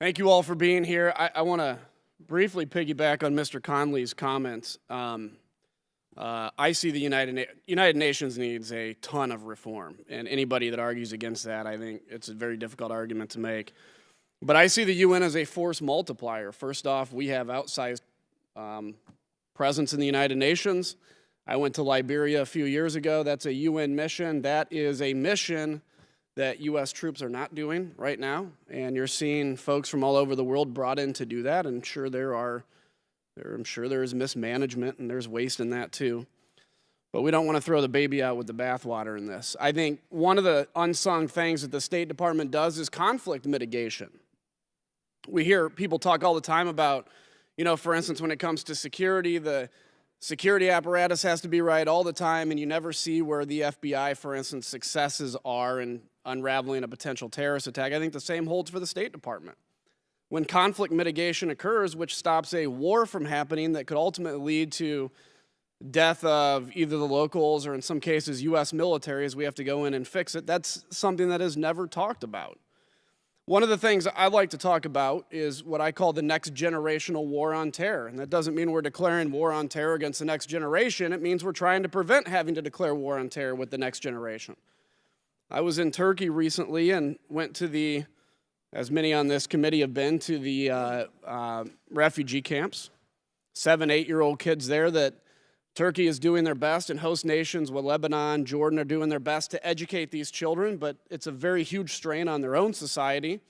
Thank you all for being here. I want to briefly piggyback on Mr. Conley's comments. I see the United Nations needs a ton of reform, and anybody that argues against that, I think it's a very difficult argument to make. But I see the UN as a force multiplier. First off, we have outsized presence in the United Nations. I went to Liberia a few years ago. That's a UN mission. That is a mission that U.S. troops are not doing right now, and you're seeing folks from all over the world brought in to do that. I'm sure there is mismanagement and there's waste in that too. But we don't want to throw the baby out with the bathwater in this. I think one of the unsung things that the State Department does is conflict mitigation. We hear people talk all the time about, for instance, when it comes to security, the security apparatus has to be right all the time, and you never see where the FBI, for instance, successes are in unraveling a potential terrorist attack. I think the same holds for the State Department. When conflict mitigation occurs, which stops a war from happening that could ultimately lead to death of either the locals or in some cases U.S. military, as we have to go in and fix it, that's something that is never talked about. One of the things I like to talk about is what I call the next generational war on terror. And that doesn't mean we're declaring war on terror against the next generation. It means we're trying to prevent having to declare war on terror with the next generation. I was in Turkey recently and went to as many on this committee have been, to the refugee camps. 7, 8-year-old kids there that Turkey is doing their best, and host nations with Lebanon, Jordan are doing their best to educate these children, but it's a very huge strain on their own society.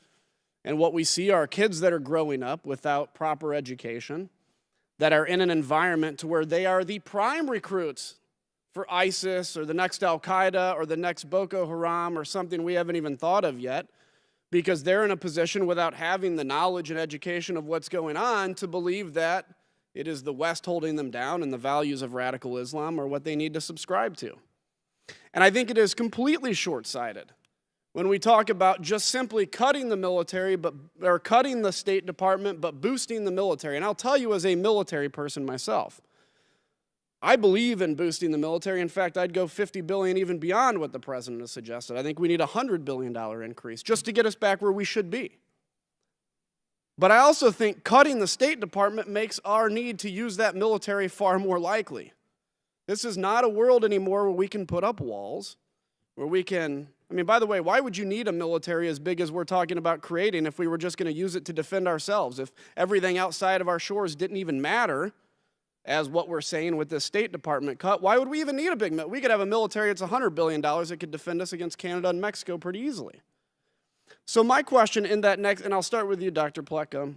And what we see are kids that are growing up without proper education, that are in an environment to where they are the prime recruits for ISIS or the next Al-Qaeda or the next Boko Haram or something we haven't even thought of yet, because they're in a position without having the knowledge and education of what's going on to believe that it is the West holding them down and the values of radical Islam are what they need to subscribe to. And I think it is completely short-sighted when we talk about just simply cutting the military, or cutting the State Department, but boosting the military. And I'll tell you, as a military person myself, I believe in boosting the military. In fact, I'd go $50 billion even beyond what the president has suggested. I think we need a $100 billion increase just to get us back where we should be. But I also think cutting the State Department makes our need to use that military far more likely. This is not a world anymore where we can put up walls, where we can, by the way, why would you need a military as big as we're talking about creating if we were just going to use it to defend ourselves? If everything outside of our shores didn't even matter, as what we're saying with this State Department cut, why would we even need a big military? We could have a military that's $100 billion that could defend us against Canada and Mexico pretty easily. So my question in that next, and I'll start with you, Dr. Pleka,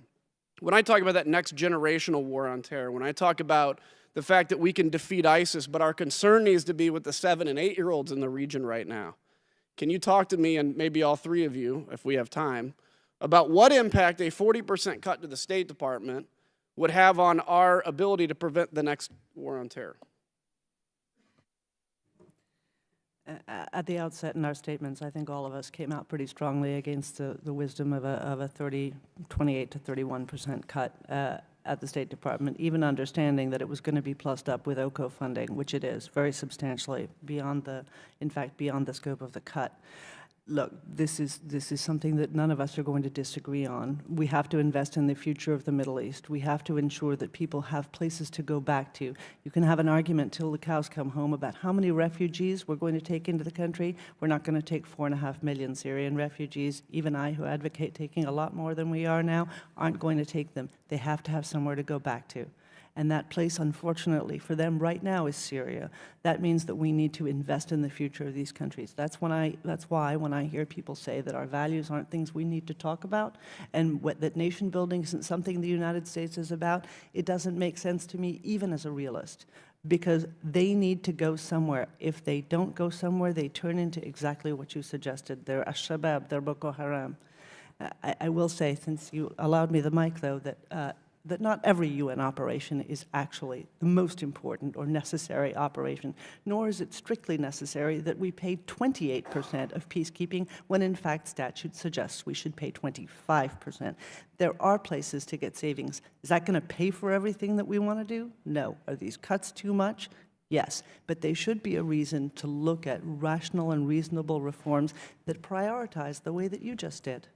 when I talk about that next generational war on terror, when I talk about the fact that we can defeat ISIS, but our concern needs to be with the 7- and 8-year-olds in the region right now, can you talk to me, and maybe all three of you, if we have time, about what impact a 40% cut to the State Department would have on our ability to prevent the next war on terror? At the outset in our statements, I think all of us came out pretty strongly against the wisdom of a 28 to 31% cut at the State Department, even understanding that it was going to be plussed up with OCO funding, which it is, very substantially, beyond the scope of the cut. Look, this is something that none of us are going to disagree on. We have to invest in the future of the Middle East. We have to ensure that people have places to go back to. You can have an argument till the cows come home about how many refugees we're going to take into the country. We're not going to take 4.5 million Syrian refugees. Even I, who advocate taking a lot more than we are now, aren't going to take them. They have to have somewhere to go back to. And that place, unfortunately, for them right now is Syria. That means that we need to invest in the future of these countries. That's why when I hear people say that our values aren't things we need to talk about, and that nation building isn't something the United States is about, it doesn't make sense to me, even as a realist, because they need to go somewhere. If they don't go somewhere, they turn into exactly what you suggested. They're Al-Shabaab, they're Boko Haram. I will say, since you allowed me the mic, though, that not every UN operation is actually the most important or necessary operation, nor is it strictly necessary that we pay 28% of peacekeeping when in fact statute suggests we should pay 25%. There are places to get savings. Is that going to pay for everything that we want to do? No. Are these cuts too much? Yes, but they should be a reason to look at rational and reasonable reforms that prioritize the way that you just did.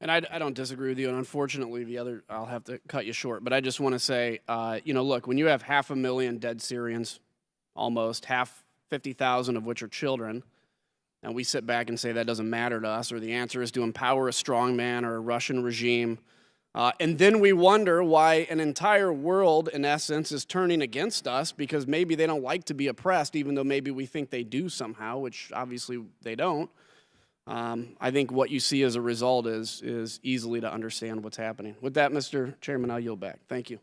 And I don't disagree with you, and unfortunately, I'll have to cut you short. But I just want to say, look, when you have 500,000 dead Syrians, almost 50,000 of which are children, and we sit back and say that doesn't matter to us, or the answer is to empower a strongman or a Russian regime, and then we wonder why an entire world, in essence, is turning against us because maybe they don't like to be oppressed, even though maybe we think they do somehow, which obviously they don't. I think what you see as a result is easily to understand what's happening. With that, Mr. Chairman, I'll yield back. Thank you.